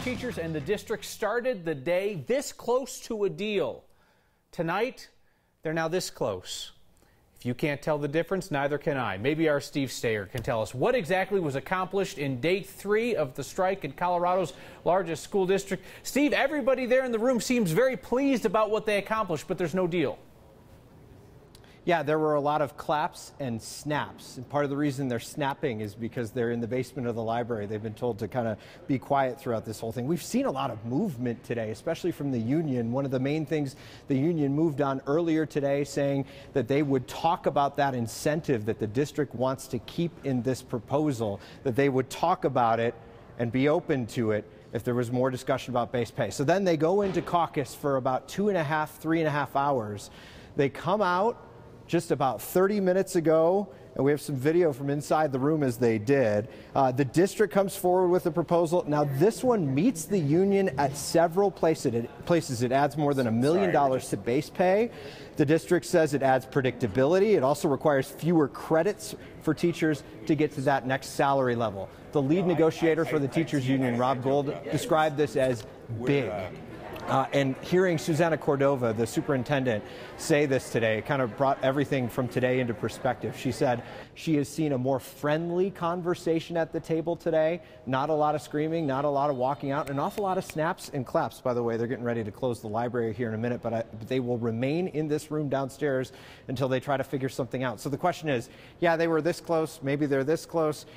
teachers and the district started the day this close to a deal. Tonight, they're now this close. If you can't tell the difference, neither can I. Maybe our Steve Stayer can tell us what exactly was accomplished in day 3 of the strike in Colorado's largest school district. Steve, everybody there in the room seems very pleased about what they accomplished, but there's no deal. Yeah, there were a lot of claps and snaps. And part of the reason they're snapping is because they're in the basement of the library. They've been told to kind of be quiet throughout this whole thing. We've seen a lot of movement today, especially from the union. One of the main things the union moved on earlier today, saying that they would talk about that incentive that the district wants to keep in this proposal, that they would talk about it and be open to it if there was more discussion about base pay. So then they go into caucus for about 2.5, 3.5 hours. They come out just about 30 minutes ago, and we have some video from inside the room as they did. The district comes forward with a proposal. Now, this one meets the union at several places. It adds more than $1 million to base pay. The district says it adds predictability. It also requires fewer credits for teachers to get to that next salary level. The lead negotiator for the teachers union, Rob Gold, described this as big. And hearing Susana Cordova, the superintendent, say this today kind of brought everything from today into perspective. She said she has seen a more friendly conversation at the table today. Not a lot of screaming, not a lot of walking out, an awful lot of snaps and claps. By the way, they're getting ready to close the library here in a minute, but they will remain in this room downstairs until they try to figure something out. So the question is, yeah, they were this close. Maybe they're this close.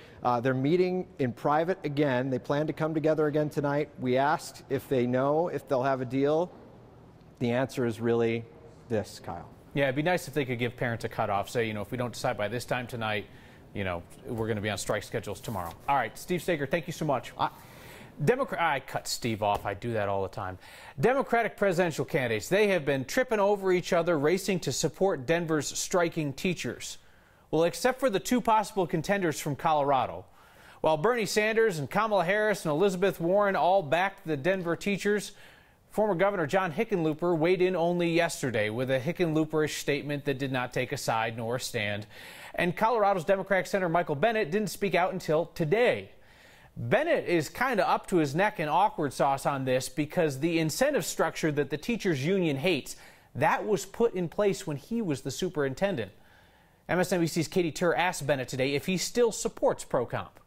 They're meeting in private again. They plan to come together again tonight. We asked if they know if they'll have a deal. The answer is really this, Kyle. Yeah, it'd be nice if they could give parents a cutoff. Say, if we don't decide by this time tonight, we're going to be on strike schedules tomorrow. All right, Steve Stager, thank you so much. I cut Steve off. I do that all the time. Democratic presidential candidates, they have been tripping over each other, racing to support Denver's striking teachers. Well, except for the 2 possible contenders from Colorado. While Bernie Sanders and Kamala Harris and Elizabeth Warren all backed the Denver teachers, former Governor John Hickenlooper weighed in only yesterday with a Hickenlooperish statement that did not take a side nor a stand. And Colorado's Democratic Senator Michael Bennet didn't speak out until today. Bennet is kind of up to his neck in awkward sauce on this because the incentive structure that the teachers union hates, that was put in place when he was the superintendent. MSNBC's Katie Tur asked Bennet today if he still supports pro-comp.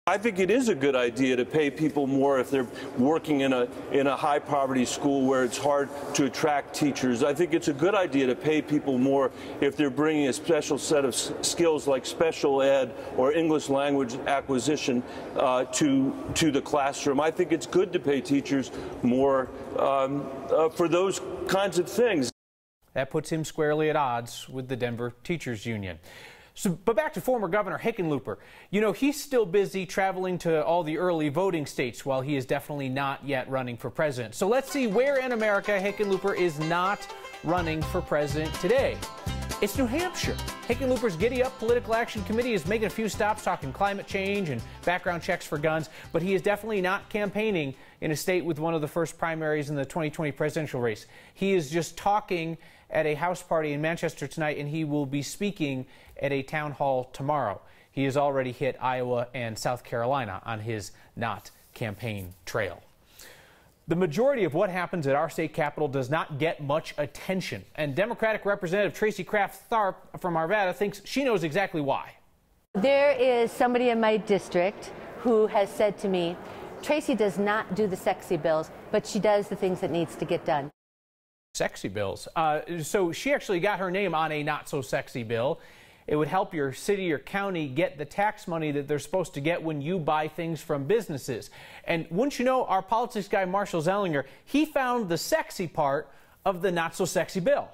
I think it is a good idea to pay people more if they're working in a high poverty school where it's hard to attract teachers. I think it's a good idea to pay people more if they're bringing a special set of skills like special ed or English language acquisition to the classroom. I think it's good to pay teachers more for those kinds of things. That puts him squarely at odds with the Denver Teachers Union. But back to former Governor Hickenlooper. He's still busy traveling to all the early voting states while he is definitely not yet running for president. So let's see where in America Hickenlooper is not running for president today. It's New Hampshire. Hickenlooper's Giddy Up Political Action Committee is making a few stops talking climate change and background checks for guns, but he is definitely not campaigning in a state with one of the first primaries in the 2020 presidential race. He is just talking at a house party in Manchester tonight, and he will be speaking at a town hall tomorrow. He has already hit Iowa and South Carolina on his not campaign trail. The majority of what happens at our state capitol does not get much attention, and Democratic Representative Tracy Kraft Tharp from Arvada thinks she knows exactly why. There is somebody in my district who has said to me, Tracy does not do the sexy bills, but she does the things that needs to get done. Sexy bills. So she actually got her name on a not-so-sexy bill. It would help your city or county get the tax money that they're supposed to get when you buy things from businesses. And wouldn't you know, our politics guy, Marshall Zellinger, he found the sexy part of the not-so-sexy bill.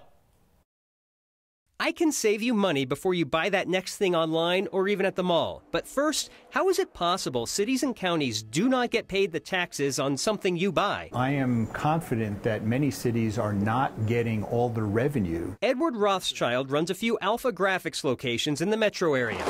I can save you money before you buy that next thing online or even at the mall. But first, how is it possible cities and counties do not get paid the taxes on something you buy? I am confident that many cities are not getting all the revenue. Edward Rothschild runs a few Alpha Graphics locations in the metro area.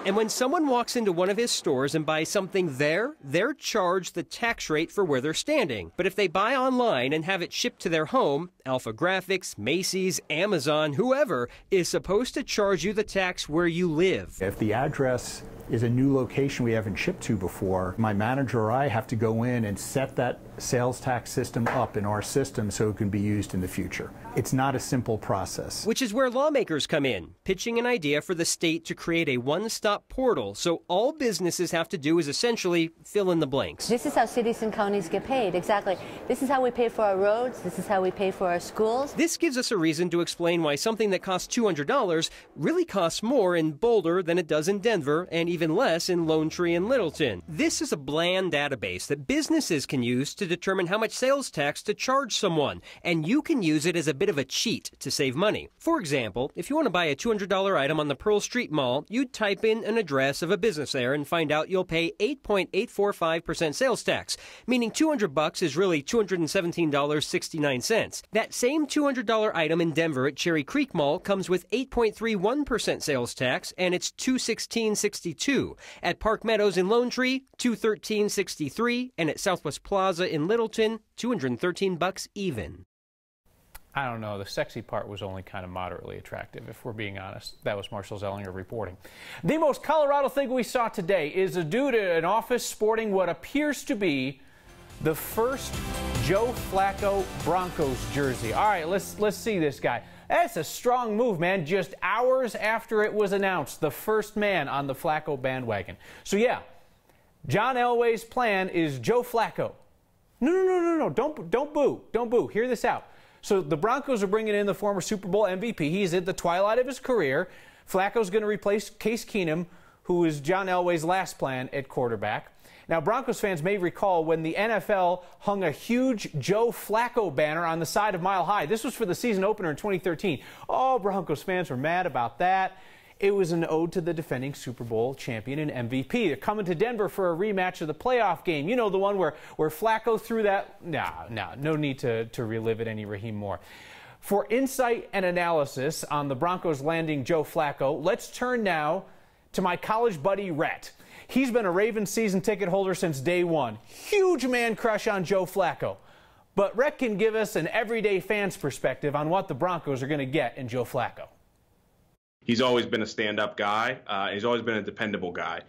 And when someone walks into one of his stores and buys something there, they're charged the tax rate for where they're standing. But if they buy online and have it shipped to their home, Alpha Graphics, Macy's, Amazon, whoever is supposed to charge you the tax where you live. If the address is a new location we haven't shipped to before. My manager or I have to go in and set that sales tax system up in our system so it can be used in the future. It's not a simple process. Which is where lawmakers come in, pitching an idea for the state to create a one-stop portal so all businesses have to do is essentially fill in the blanks. This is how cities and counties get paid, exactly. This is how we pay for our roads, this is how we pay for our schools. This gives us a reason to explain why something that costs $200 really costs more in Boulder than it does in Denver, and even less in Lone Tree and Littleton. This is a bland database that businesses can use to determine how much sales tax to charge someone, and you can use it as a bit of a cheat to save money. For example, if you want to buy a $200 item on the Pearl Street Mall, you'd type in an address of a business there and find out you'll pay 8.845% sales tax, meaning $200 is really $217.69. That same $200 item in Denver at Cherry Creek Mall comes with 8.31% sales tax, and it's $216.62. At Park Meadows in Lone Tree, $213.63, and at Southwest Plaza in Littleton, $213 even. I don't know. The sexy part was only kind of moderately attractive, if we're being honest. That was Marshall Zellinger reporting. The most Colorado thing we saw today is a dude at an office sporting what appears to be the first Joe Flacco Broncos jersey. All right, let's see this guy. That's a strong move, man. Just hours after it was announced, the first man on the Flacco bandwagon. So yeah, John Elway's plan is Joe Flacco. No. Don't boo. Don't boo. Hear this out. So the Broncos are bringing in the former Super Bowl MVP. He's at the twilight of his career. Flacco's going to replace Case Keenum, who is John Elway's last plan at quarterback. Now, Broncos fans may recall when the NFL hung a huge Joe Flacco banner on the side of Mile High. This was for the season opener in 2013. Oh, Broncos fans were mad about that. It was an ode to the defending Super Bowl champion and MVP. They're coming to Denver for a rematch of the playoff game. You know, the one where Flacco threw that. No need to relive it any, Raheem Moore. For insight and analysis on the Broncos landing Joe Flacco, let's turn now to my college buddy Rhett. He's been a Ravens season ticket holder since day one. Huge man crush on Joe Flacco. But Rhett can give us an everyday fan's perspective on what the Broncos are going to get in Joe Flacco. He's always been a stand-up guy. He's always been a dependable guy.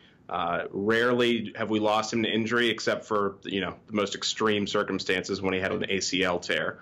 Rarely have we lost him to injury, except for the most extreme circumstances when he had an ACL tear.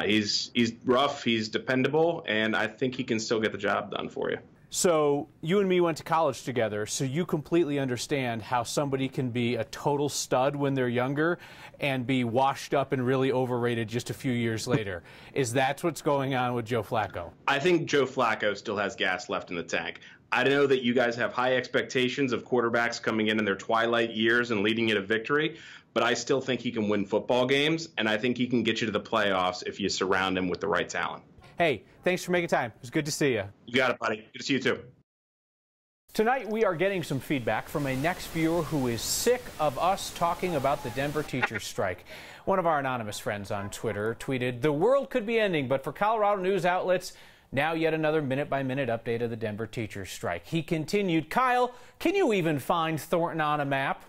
He's rough. He's dependable, and I think he can still get the job done for you. So you and me went to college together, so you completely understand how somebody can be a total stud when they're younger and be washed up and really overrated just a few years later. Is that what's going on with Joe Flacco? I think Joe Flacco still has gas left in the tank. I know that you guys have high expectations of quarterbacks coming in their twilight years and leading you to victory, but I still think he can win football games, and I think he can get you to the playoffs if you surround him with the right talent. Hey, thanks for making time. It was good to see you. You got it, buddy. Good to see you, too. Tonight, we are getting some feedback from a next viewer who is sick of us talking about the Denver teachers' strike. One of our anonymous friends on Twitter tweeted, "The world could be ending, but for Colorado news outlets, now yet another minute-by-minute update of the Denver teachers' strike." He continued, "Kyle, can you even find Thornton on a map?"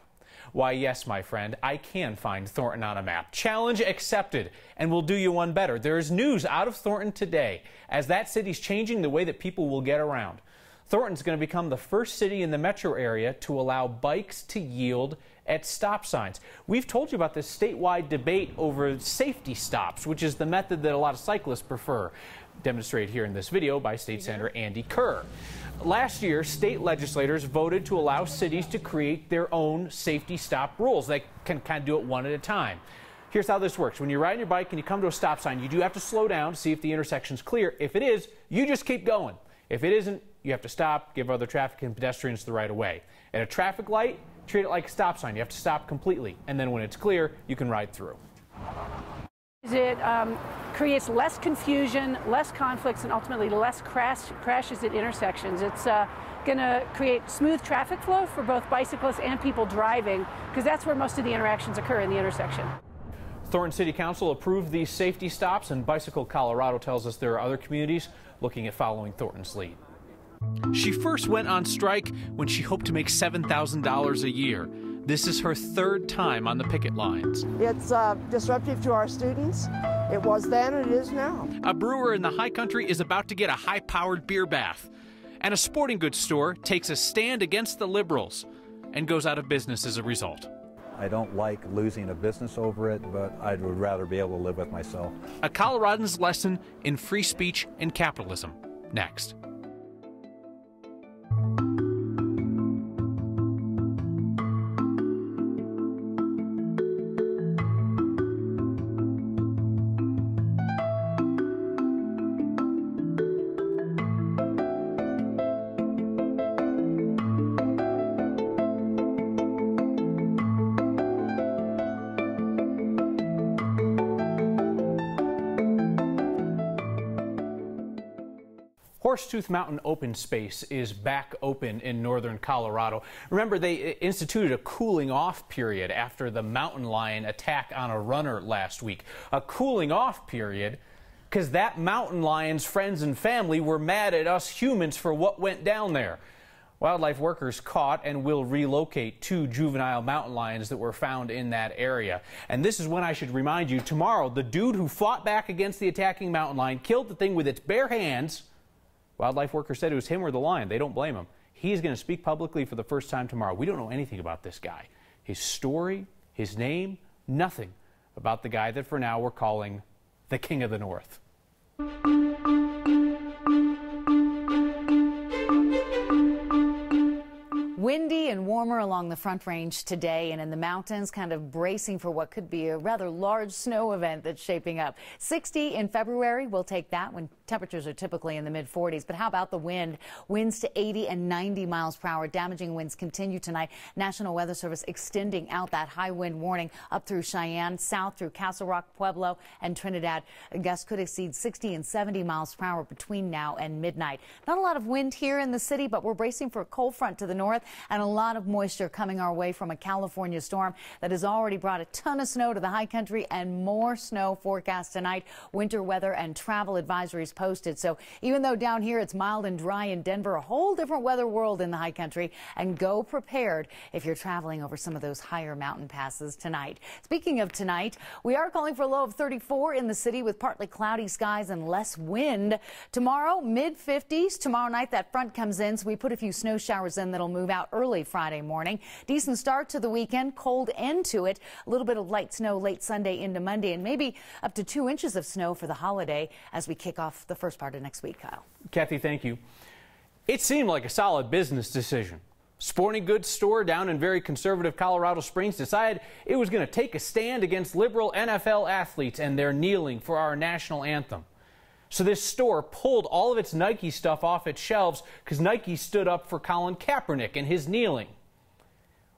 Why, yes, my friend, I can find Thornton on a map. Challenge accepted, and we'll do you one better. There is news out of Thornton today, as that city's changing the way that people will get around. Thornton's going to become the first city in the metro area to allow bikes to yield at stop signs. We've told you about this statewide debate over safety stops, which is the method that a lot of cyclists prefer, demonstrated here in this video by State Senator Andy Kerr. Last year, state legislators voted to allow cities to create their own safety stop rules. They can kind of do it one at a time. Here's how this works. When you're riding your bike and you come to a stop sign, you do have to slow down to see if the intersection's clear. If it is, you just keep going. If it isn't, you have to stop, give other traffic and pedestrians the right of way. At a traffic light, treat it like a stop sign. You have to stop completely, and then when it's clear, you can ride through. It creates less confusion, less conflicts, and ultimately less crashes at intersections. It's going to create smooth traffic flow for both bicyclists and people driving, because that's where most of the interactions occur, in the intersection. Thornton City Council approved these safety stops, and Bicycle Colorado tells us there are other communities looking at following Thornton's lead. She first went on strike when she hoped to make $7,000 a year. This is her third time on the picket lines. It's disruptive to our students. It was then and it is now. A brewer in the high country is about to get a high-powered beer bath. And a sporting goods store takes a stand against the liberals and goes out of business as a result. I don't like losing a business over it, but I would rather be able to live with myself. A Coloradan's lesson in free speech and capitalism. Next. Horsetooth Mountain Open Space is back open in northern Colorado. Remember, they instituted a cooling off period after the mountain lion attack on a runner last week. A cooling off period because that mountain lion's friends and family were mad at us humans for what went down there. Wildlife workers caught and will relocate 2 juvenile mountain lions that were found in that area. And this is when I should remind you, tomorrow, the dude who fought back against the attacking mountain lion, killed the thing with its bare hands. Wildlife workers said it was him or the lion. They don't blame him. He's going to speak publicly for the first time tomorrow. We don't know anything about this guy. His story, his name, nothing about the guy that for now we're calling the King of the North. Windy and warmer along the Front Range today, and in the mountains kind of bracing for what could be a rather large snow event that's shaping up. 60 in February, we'll take that when temperatures are typically in the mid-40s. But how about the wind? Winds to 80 and 90 miles per hour. Damaging winds continue tonight. National Weather Service extending out that high wind warning up through Cheyenne, south through Castle Rock, Pueblo, and Trinidad. Gusts could exceed 60 and 70 miles per hour between now and midnight. Not a lot of wind here in the city, but we're bracing for a cold front to the north and a lot of moisture coming our way from a California storm that has already brought a ton of snow to the high country, and more snow forecast tonight. Winter weather and travel advisories posted. So even though down here it's mild and dry in Denver, a whole different weather world in the high country, and go prepared if you're traveling over some of those higher mountain passes tonight. Speaking of tonight, we are calling for a low of 34 in the city with partly cloudy skies and less wind. Tomorrow, mid-50s. Tomorrow night that front comes in, so we put a few snow showers in that'll move out early Friday morning. Decent start to the weekend, cold end to it. A little bit of light snow late Sunday into Monday, and maybe up to 2 inches of snow for the holiday as we kick off the first part of next week, Kyle. Kathy, thank you. It seemed like a solid business decision. Sporting goods store down in very conservative Colorado Springs decided it was going to take a stand against liberal NFL athletes and their kneeling for our national anthem. So this store pulled all of its Nike stuff off its shelves because Nike stood up for Colin Kaepernick and his kneeling.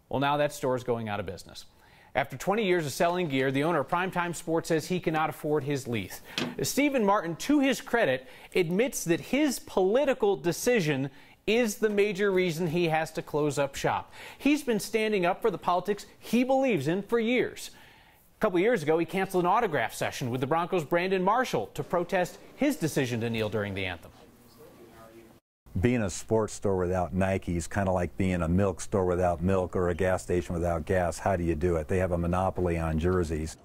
Well, now that store is going out of business. After 20 years of selling gear, the owner of Primetime Sports says he cannot afford his lease. Stephen Martin, to his credit, admits that his political decision is the major reason he has to close up shop. He's been standing up for the politics he believes in for years. A couple years ago, he canceled an autograph session with the Broncos' Brandon Marshall to protest his decision to kneel during the anthem. Being a sports store without Nike is kind of like being a milk store without milk or a gas station without gas. How do you do it? They have a monopoly on jerseys.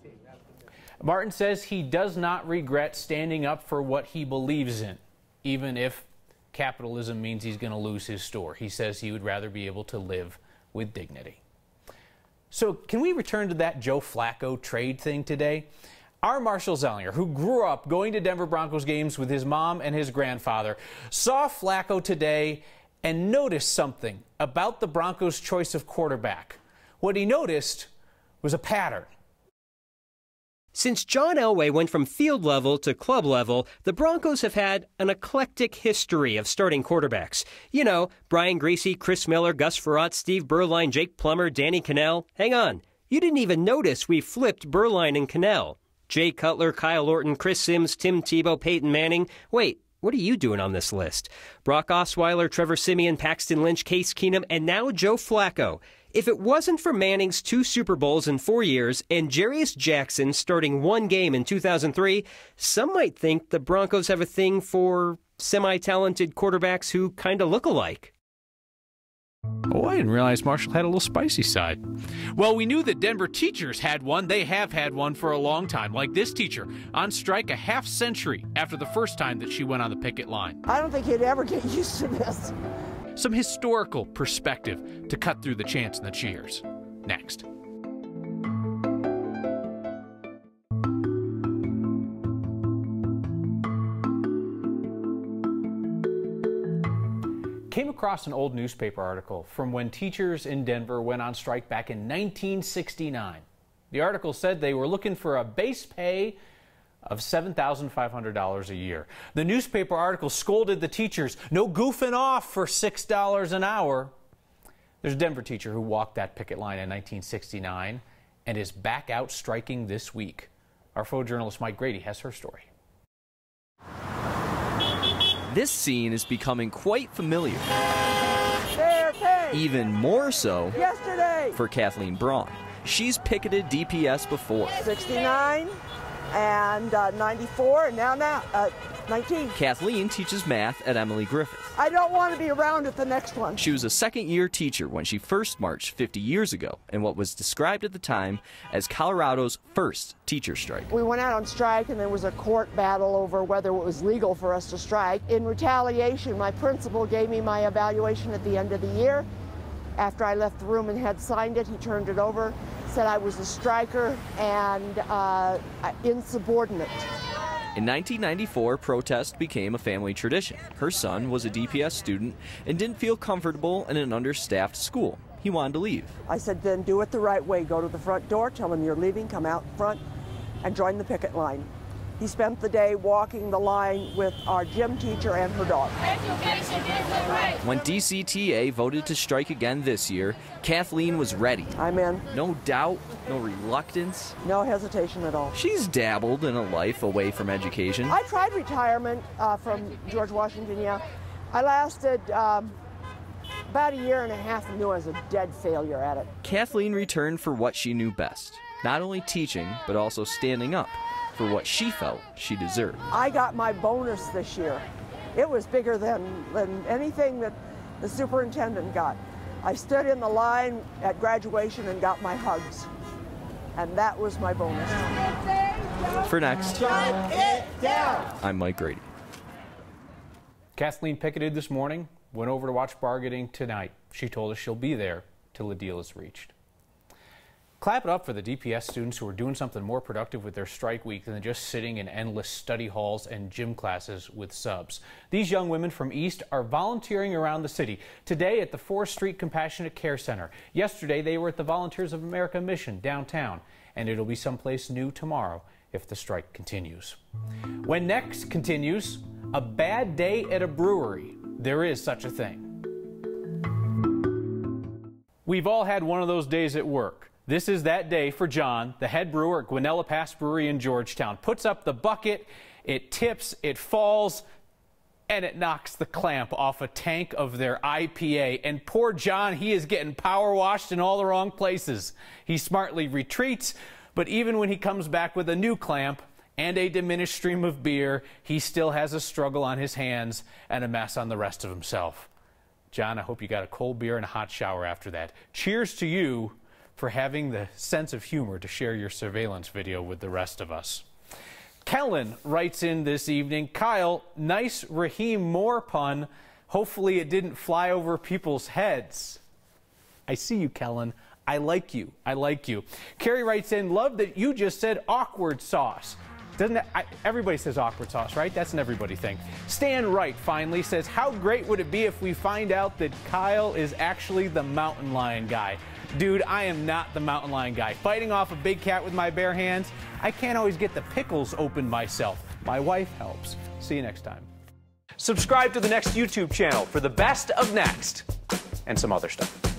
Martin says he does not regret standing up for what he believes in, even if capitalism means he's going to lose his store. He says he would rather be able to live with dignity. So can we return to that Joe Flacco trade thing today? Our Marshall Zellinger, who grew up going to Denver Broncos games with his mom and his grandfather, saw Flacco today and noticed something about the Broncos' choice of quarterback. What he noticed was a pattern. Since John Elway went from field level to club level, the Broncos have had an eclectic history of starting quarterbacks. You know, Brian Griese, Chris Miller, Gus Frerotte, Steve Berline, Jake Plummer, Danny Cannell. Hang on, you didn't even notice we flipped Berline and Cannell. Jay Cutler, Kyle Orton, Chris Sims, Tim Tebow, Peyton Manning. Wait, what are you doing on this list? Brock Osweiler, Trevor Siemian, Paxton Lynch, Case Keenum, and now Joe Flacco. If it wasn't for Manning's 2 Super Bowls in 4 years and Jarius Jackson starting 1 game in 2003, some might think the Broncos have a thing for semi-talented quarterbacks who kind of look alike. Oh, I didn't realize Marshall had a little spicy side. Well, we knew that Denver teachers had one. They have had one for a long time, like this teacher, on strike a half century after the first time that she went on the picket line. I don't think he'd ever get used to this. Some historical perspective to cut through the chants and the cheers. Next. Came across an old newspaper article from when teachers in Denver went on strike back in 1969. The article said they were looking for a base pay of $7,500 a year. The newspaper article scolded the teachers, no goofing off for $6 an hour. There's a Denver teacher who walked that picket line in 1969 and is back out striking this week. Our photojournalist Mike Grady has her story. This scene is becoming quite familiar. Fair pay. Even more so Yesterday. for Kathleen Braun. She's picketed DPS before. 69 and 94 and now 19. Kathleen teaches math at Emily Griffith. I don't want to be around at the next one. She was a second-year teacher when she first marched 50 years ago in what was described at the time as Colorado's first teacher strike. We went out on strike and there was a court battle over whether it was legal for us to strike. In retaliation, my principal gave me my evaluation at the end of the year. After I left the room and had signed it, he turned it over, said I was a striker and insubordinate. In 1994, protest became a family tradition. Her son was a DPS student and didn't feel comfortable in an understaffed school. He wanted to leave. I said, then do it the right way. Go to the front door, tell them you're leaving, come out front, and join the picket line. He spent the day walking the line with our gym teacher and her dog. Education is the right. When DCTA voted to strike again this year, Kathleen was ready. I'm in. No doubt, no reluctance. No hesitation at all. She's dabbled in a life away from education. I tried retirement from George Washington, yeah. I lasted about a year and a half and knew I was a dead failure at it. Kathleen returned for what she knew best, not only teaching, but also standing up for what she felt she deserved. I got my bonus this year. It was bigger than anything that the superintendent got. I stood in the line at graduation and got my hugs. And that was my bonus. For Next, I'm Mike Grady. Kathleen picketed this morning, went over to watch bargaining tonight. She told us she'll be there till a deal is reached. Clap it up for the DPS students who are doing something more productive with their strike week than just sitting in endless study halls and gym classes with subs. These young women from East are volunteering around the city. Today at the 4th Street Compassionate Care Center. Yesterday they were at the Volunteers of America Mission downtown. And it'll be someplace new tomorrow if the strike continues. When Next continues, a bad day at a brewery. There is such a thing. We've all had one of those days at work. This is that day for John, the head brewer at Guanella Pass Brewery in Georgetown. Puts up the bucket, it tips, it falls, and it knocks the clamp off a tank of their IPA. And poor John, he is getting power washed in all the wrong places. He smartly retreats, but even when he comes back with a new clamp and a diminished stream of beer, he still has a struggle on his hands and a mess on the rest of himself. John, I hope you got a cold beer and a hot shower after that. Cheers to you for having the sense of humor to share your surveillance video with the rest of us. Kellen writes in this evening, Kyle, nice Raheem Moore pun. Hopefully it didn't fly over people's heads. I see you, Kellen. I like you. I like you. Carrie writes in, love that you just said awkward sauce. Doesn't that, everybody says awkward sauce, right? That's an everybody thing. Stan Wright finally says, how great would it be if we find out that Kyle is actually the mountain lion guy? Dude, I am not the mountain lion guy. Fighting off a big cat with my bare hands, I can't always get the pickles open myself. My wife helps. See you next time. Subscribe to the Next YouTube channel for the best of Next and some other stuff.